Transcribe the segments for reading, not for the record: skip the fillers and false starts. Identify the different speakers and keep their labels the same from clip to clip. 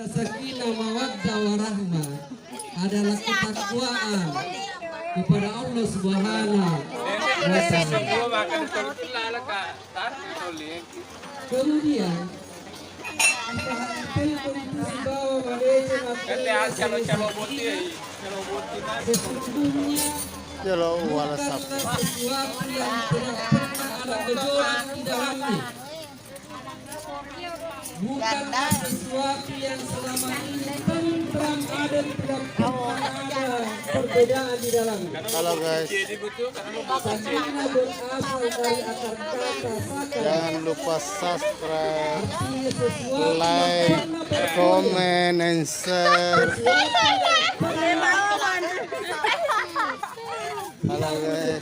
Speaker 1: sakinah mawaddah warahmah adalah ketakwaan kepada Allah Subhanahu wa Ta'ala. Kemudian sesungguhnya
Speaker 2: Chalo WhatsApp.
Speaker 1: sesuatu yang tidak pernah ada gejolak di dalamnya, bukanlah sesuatu yang selama ini tentram ada, tidak pernah ada perbedaan di dalamnya.
Speaker 2: Halo guys,
Speaker 1: Sakinah berasal dari akar kata saka,
Speaker 2: jangan lupa subscribe,
Speaker 1: artinya sesuatu
Speaker 2: like,
Speaker 1: yang pernah
Speaker 2: comment, and share. Halo guys,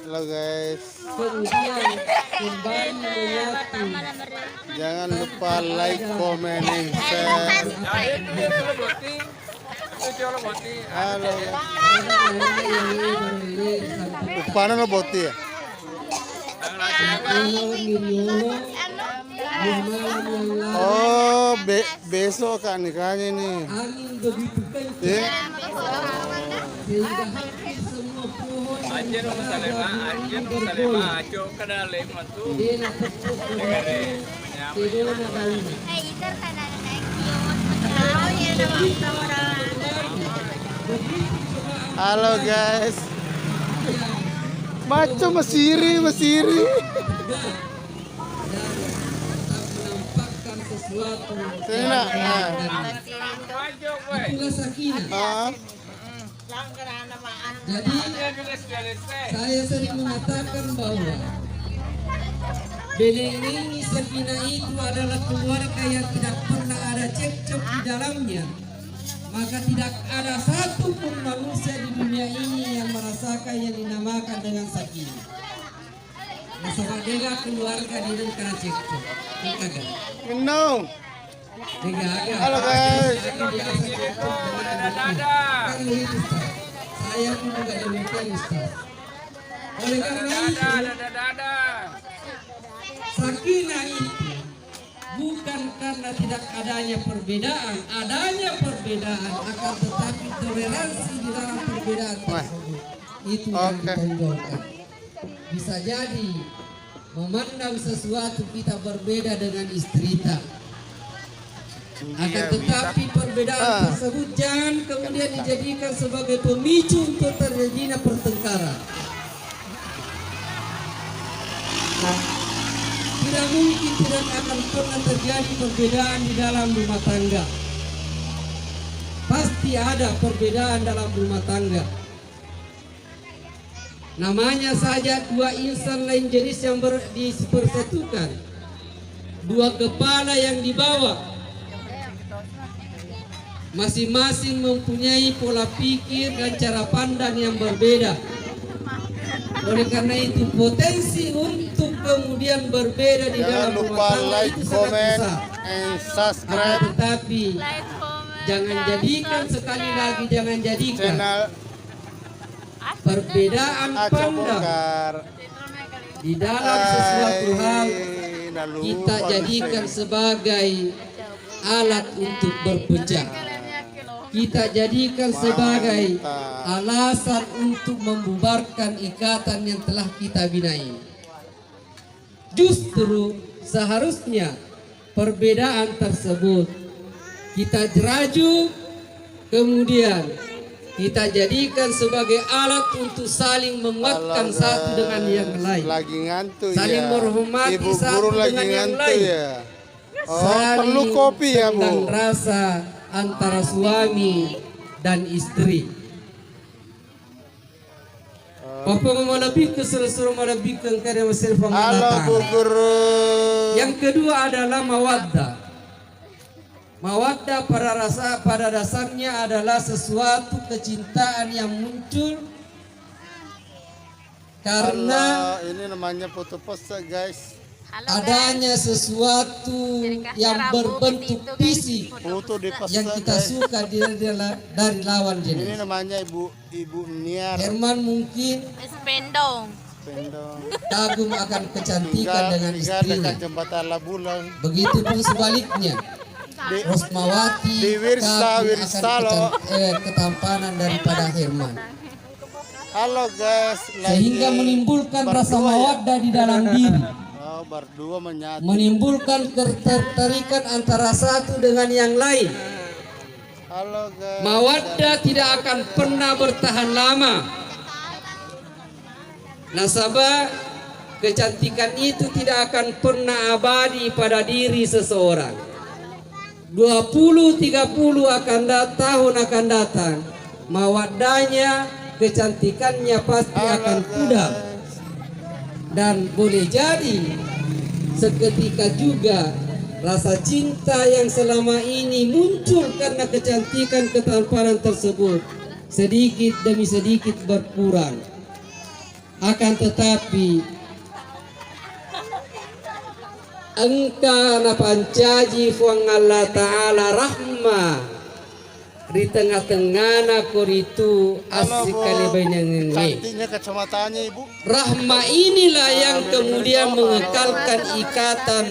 Speaker 2: halo guys,
Speaker 1: kemudian kembali menyatu.
Speaker 2: jangan lupa like, comment, and share. Halo, upana no boti ya? Oh, besok kan nikahnya nih.
Speaker 1: Angin begitu kencang
Speaker 2: Ya.
Speaker 1: sehingga hampir semua pohon yang bergoyang. Dena tepuk kedona daun.
Speaker 2: Halo guys, macam Mesiri.
Speaker 1: Menampakkan sesuatu
Speaker 2: Sina,
Speaker 1: itulah sakinah.
Speaker 2: ah,
Speaker 1: Jadi saya sering mengatakan bahwa Belengi sakinah itu adalah keluarga yang tidak pernah ada cekcok di dalamnya. Maka tidak ada satu pun manusia di dunia ini yang merasakan yang dinamakan dengan sakinah. Masalah dega keluarga di dalam karena cekcok. Enggak.
Speaker 2: no. Halo guys,
Speaker 1: Saya pun juga demikian Ustaz. Oleh karena itu, sakinah itu bukan karena tidak adanya perbedaan akan tetapi toleransi di dalam perbedaan tersebut itu yang
Speaker 2: Oke.
Speaker 1: ditonjolkan. Bisa jadi memandang sesuatu kita berbeda dengan istrita. Akan tetapi perbedaan tersebut jangan kemudian dijadikan sebagai pemicu untuk terjadinya pertengkaran. Tidak mungkin tidak akan pernah terjadi perbedaan di dalam rumah tangga. Pasti ada perbedaan dalam rumah tangga. Namanya saja dua insan lain jenis yang dipersatukan. Dua kepala yang dibawa. Masing-masing mempunyai pola pikir dan cara pandang yang berbeda. Oleh karena itu potensi untuk kemudian berbeda di
Speaker 2: jangan
Speaker 1: dalam rumah
Speaker 2: lupa
Speaker 1: tangga
Speaker 2: like,
Speaker 1: itu sangat
Speaker 2: comment,
Speaker 1: besar.
Speaker 2: and
Speaker 1: Akan
Speaker 2: subscribe
Speaker 1: tetapi jangan jadikan sekali lagi jangan jadikan
Speaker 2: channel
Speaker 1: perbedaan
Speaker 2: Aco
Speaker 1: pandang
Speaker 2: Bongkar.
Speaker 1: di dalam sesuatu hal
Speaker 2: Lalu
Speaker 1: kita jadikan sebagai alat untuk berpecah. Kita jadikan sebagai alasan untuk membubarkan ikatan yang telah kita binai. Justru seharusnya perbedaan tersebut kita jerajuk, kemudian kita jadikan sebagai alat untuk saling menguatkan
Speaker 2: Halo,
Speaker 1: satu
Speaker 2: guys.
Speaker 1: dengan yang lain.
Speaker 2: Lagi ngantuk
Speaker 1: Saling
Speaker 2: ya.
Speaker 1: menghormati
Speaker 2: Ibu
Speaker 1: satu
Speaker 2: guru lagi
Speaker 1: dengan yang
Speaker 2: ngantuk
Speaker 1: lain.
Speaker 2: ya. Oh,
Speaker 1: Saling
Speaker 2: perlu kopi ya
Speaker 1: tentang
Speaker 2: Bu.
Speaker 1: rasa antara suami dan istri. Apa mau lebih ke seluruh lebih ke karya mesir
Speaker 2: Halo Bu
Speaker 1: pengalatan.
Speaker 2: Guru.
Speaker 1: Yang kedua adalah mawaddah. Mawaddah pada dasarnya adalah sesuatu kecintaan yang muncul karena
Speaker 2: Halo, ini namanya foto pose guys.
Speaker 1: adanya sesuatu yang berbentuk fisik
Speaker 2: Foto di pose
Speaker 1: yang kita
Speaker 2: guys.
Speaker 1: suka dari lawan
Speaker 2: Ini
Speaker 1: jenis.
Speaker 2: namanya Ibu Niar.
Speaker 1: Herman mungkin
Speaker 3: Pendong.
Speaker 2: Pendong.
Speaker 1: kagum akan kecantikan dengan
Speaker 2: Tiga dekat
Speaker 1: istrinya.
Speaker 2: jembatan Labulang.
Speaker 1: Begitupun sebaliknya. Rosmawati
Speaker 2: di Wirsa,
Speaker 1: tapi
Speaker 2: Wirsalo.
Speaker 1: akan ketampanan daripada Herman,
Speaker 2: Halo guys,
Speaker 1: sehingga menimbulkan rasa
Speaker 2: berdua ya?
Speaker 1: mawaddah di dalam diri,
Speaker 2: Oh, berdua menyatu.
Speaker 1: menimbulkan ketertarikan antara satu dengan yang lain.
Speaker 2: Halo guys.
Speaker 1: Mawaddah tidak akan pernah bertahan lama. Nasabah, kecantikan itu tidak akan pernah abadi pada diri seseorang. 20-30 tahun akan datang, mawaddahnya, kecantikannya pasti akan pudar. Dan boleh jadi seketika juga rasa cinta yang selama ini muncul karena kecantikan ketampanan tersebut sedikit demi sedikit berkurang. Akan tetapi engka na pancaji fuang Allah Ta'ala rahma di tengah-tengah na kuritu asik kali banyak
Speaker 2: Cantiknya kacamatanya ibu.
Speaker 1: rahma inilah yang kemudian mengekalkan ikatan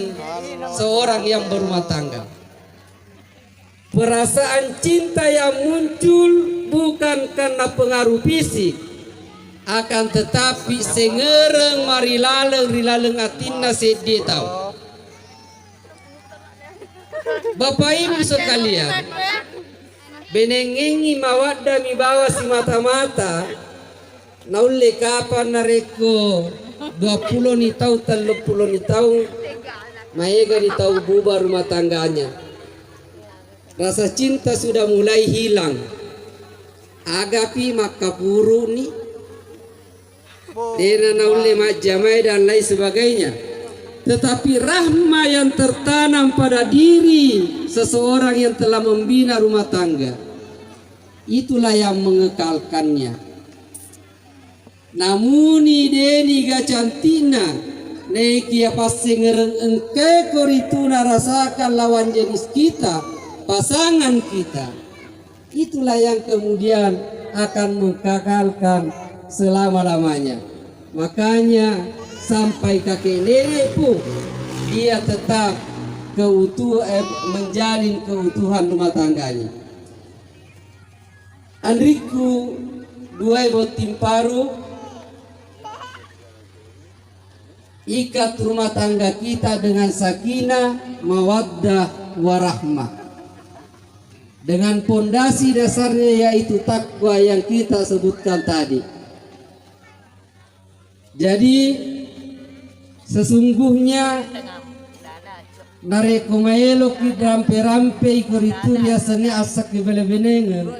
Speaker 1: seorang yang berumah tangga. Perasaan cinta yang muncul bukan karena pengaruh fisik, akan tetapi sengereng marilaleng atinna sedih tahu. Bapak Ibu sekalian, benengengi mawaddah mi bawa si mata-mata naulle kapan nareko 20 ni tahu 30 ni tahu maega ni tahu bubar rumah tangganya. Rasa cinta sudah mulai hilang. Agapi makapuru ni dena naulle majamai dan lain sebagainya. Tetapi rahma yang tertanam pada diri seseorang yang telah membina rumah tangga, itulah yang mengekalkannya. Namuni deni gacantina neki apa sengereng engke korituna rasakan lawan jenis kita, pasangan kita. Itulah yang kemudian akan mengekalkan selama-lamanya. Makanya sampai kakek nenek pun dia tetap menjalin keutuhan rumah tangganya. Andriku dua botim paru ikat rumah tangga kita dengan sakinah, mawaddah, warahmah. Dengan pondasi dasarnya yaitu takwa yang kita sebutkan tadi. Jadi sesungguhnya nareko maelo ki rampe-rampe ikoritur seni asak kebele-benengan.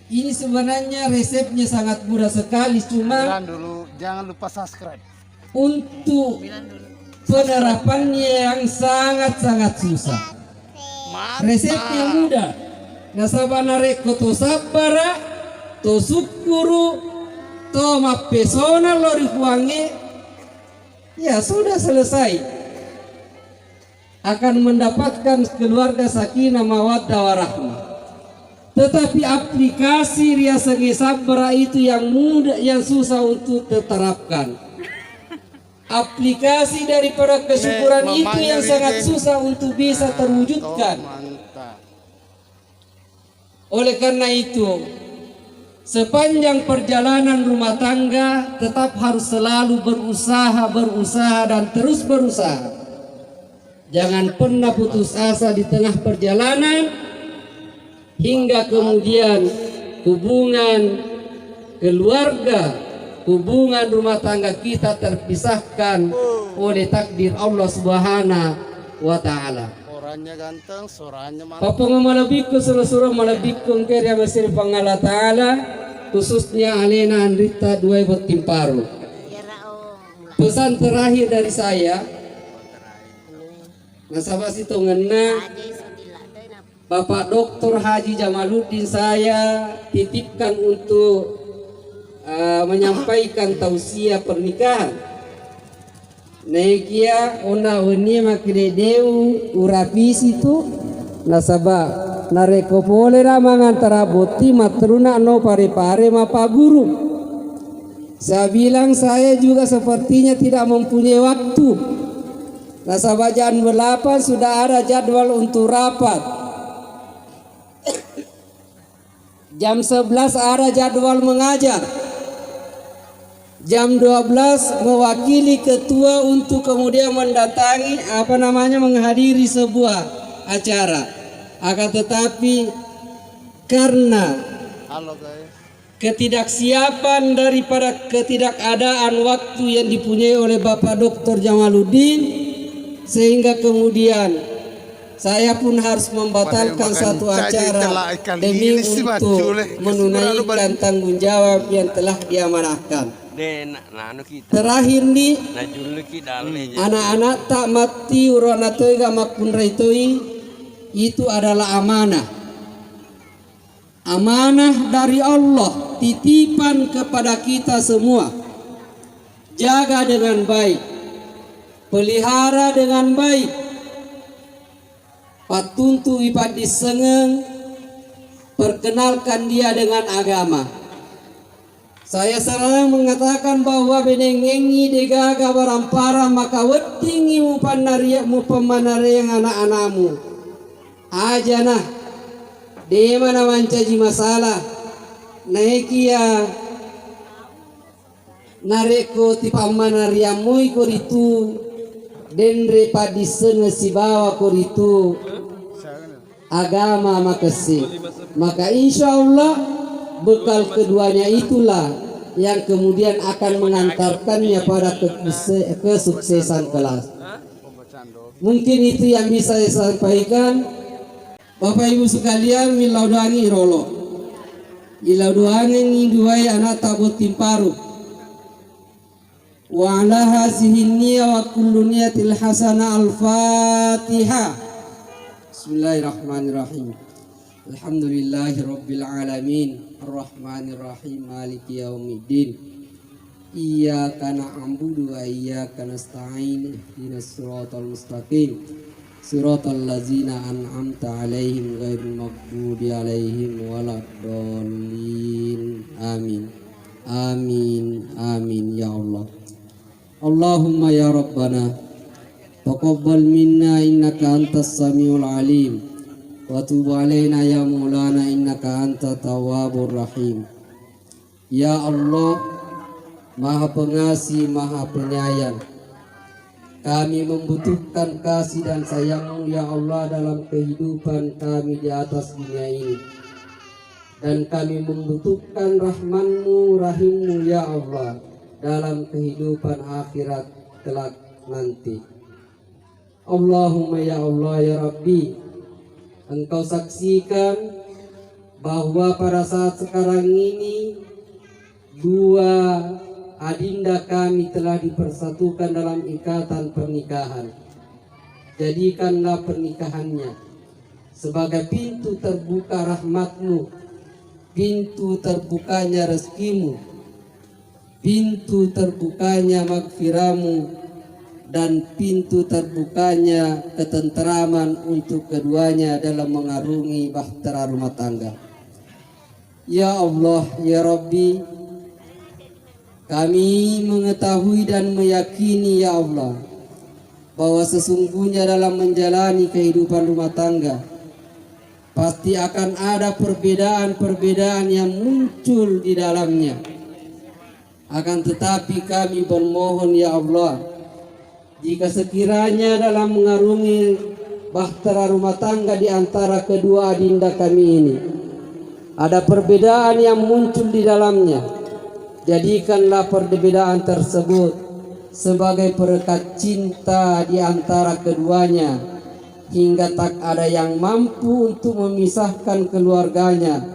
Speaker 1: Ini sebenarnya resepnya sangat mudah sekali, cuma
Speaker 2: dulu jangan lupa subscribe.
Speaker 1: Untuk penerapannya yang sangat-sangat susah. Resepnya mudah. Nasabah nareko to sabara, to syukuru, to mapesona lori huange. Ya sudah selesai. Akan mendapatkan keluarga sakinah mawaddah warahmah. Tetapi aplikasi riasa sabara itu yang mudah, yang susah untuk diterapkan. Aplikasi daripada kesyukuran itu yang sangat susah untuk bisa terwujudkan. Oleh karena itu, sepanjang perjalanan rumah tangga tetap harus selalu berusaha dan terus berusaha. Jangan pernah putus asa di tengah perjalanan hingga kemudian hubungan keluarga, hubungan rumah tangga kita terpisahkan oleh takdir Allah Subhanahu wa Ta'ala.
Speaker 2: Orangnya ganteng, suaranya mantap.
Speaker 1: Papung malabiko surah malabiko kaya masih pangala Ta'ala, khususnya Alena Andrita dua botim paru. Pesan terakhir dari saya, nasabah situ ngena Bapak Dr. Haji Jamaluddin saya titipkan untuk menyampaikan tausiah pernikahan. Nekia ona weni makideu urapis itu nasabah nareko polera mangantara boti matruna no pare-pare mapa guru. Saya bilang saya juga sepertinya tidak mempunyai waktu. Nasabah jam 8 sudah ada jadwal untuk rapat. Jam 11 ada jadwal mengajar. Jam 12 mewakili ketua untuk kemudian mendatangi menghadiri sebuah acara. Akan tetapi karena
Speaker 2: Halo guys.
Speaker 1: ketidaksiapan daripada ketidakadaan waktu yang dipunyai oleh Bapak Dr. Jamaluddin, sehingga kemudian saya pun harus membatalkan satu acara demi untuk menunaikan tanggung jawab yang telah diamanahkan. Terakhir nih, anak-anak tak mati uranatoi gamakun raitoi, itu adalah amanah. Amanah dari Allah, titipan kepada kita semua. Jaga dengan baik, pelihara dengan baik, patuntu ipat disengeng, perkenalkan dia dengan agama. Saya selalu mengatakan bahwa benengengi degaga barampara maka wetingi mupamanari yang anak-anakmu. Aja nah, de mana mancaji masalah, naiki ya nareko tipamanari amui koritu, dendre padisene si bawa koritu agama makasih. Maka insya Allah bekal keduanya itulah yang kemudian akan mengantarkannya pada kesuksesan kelas. Mungkin itu yang bisa saya sampaikan. Bapak Ibu sekalian, milaudangi rolo, milaudangi duai anak tabut timparu. Wa ala hazihi niyya wa kullu niyatil hasana al-Fatihah. Bismillahirrahmanirrahim. Alhamdulillahi rabbil alamin, arrahmanirrahim, maliki yaumiddin. Iyyaka na'budu wa iyyaka nasta'in, ihdinas siratal mustaqim, siratal ladzina an'amta 'alaihim ghairil maghdubi 'alaihim waladdallin. Amin. Amin. Amin ya Allah. Allahumma ya Rabbana taqabbal minna innaka antas samiul alim. Wa tub alaina ya Maulana innaka anta tawwabur rahim. Ya Allah, Maha Pengasih, Maha Penyayang. Kami membutuhkan kasih dan sayang-Mu ya Allah dalam kehidupan kami di atas dunia ini. Dan kami membutuhkan rahman-Mu, rahim-Mu ya Allah dalam kehidupan akhirat kelak nanti. Allahumma ya Allah ya Rabbi, Engkau saksikan bahwa pada saat sekarang ini dua adinda kami telah dipersatukan dalam ikatan pernikahan. Jadikanlah pernikahannya sebagai pintu terbuka rahmat-Mu, pintu terbukanya rezeki-Mu, pintu terbukanya magfirah-Mu, dan pintu terbukanya ketenteraman untuk keduanya dalam mengarungi bahtera rumah tangga. Ya Allah, ya Rabbi, kami mengetahui dan meyakini ya Allah bahwa sesungguhnya dalam menjalani kehidupan rumah tangga pasti akan ada perbedaan-perbedaan yang muncul di dalamnya. Akan tetapi kami bermohon ya Allah, jika sekiranya dalam mengarungi bahtera rumah tangga di antara kedua adinda kami ini ada perbedaan yang muncul di dalamnya, jadikanlah perbedaan tersebut sebagai perekat cinta di antara keduanya hingga tak ada yang mampu untuk memisahkan keluarganya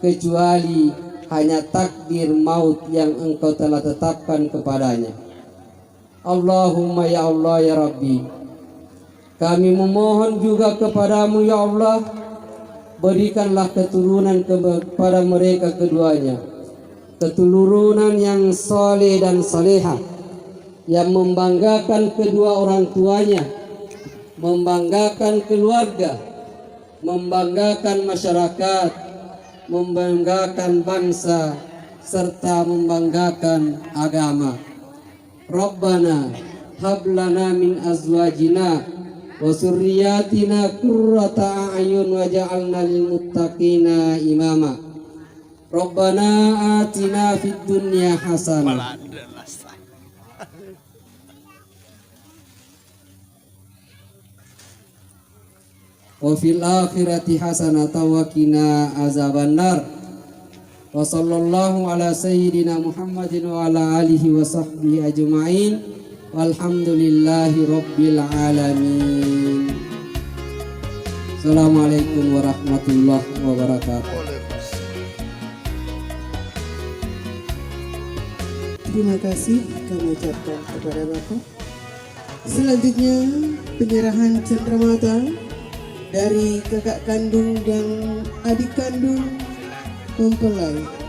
Speaker 1: kecuali hanya takdir maut yang Engkau telah tetapkan kepadanya. Allahumma ya Allah ya Rabbi, kami memohon juga kepadamu ya Allah, berikanlah keturunan kepada mereka keduanya, keturunan yang soleh dan salehah, yang membanggakan kedua orang tuanya, membanggakan keluarga, membanggakan masyarakat, membanggakan bangsa, serta membanggakan agama. Rabbana hab lana min azwajina wa surriyatina qurrata a'yun waj'alna lil muttaqina imama. Rabbana atina fid dunya hasanah wa fil akhirati hasanatan wa qina azabannar. Wa sallallahu ala sayyidina Muhammadin wa ala alihi wa sahbihi ajma'in. Walhamdulillahi rabbil alamin. Assalamualaikum warahmatullahi wabarakatuh.
Speaker 3: Terima kasih kami ucapkan kepada Bapak. Selanjutnya penyerahan cenderamata dari kakak kandung dan adik kandung mempelai.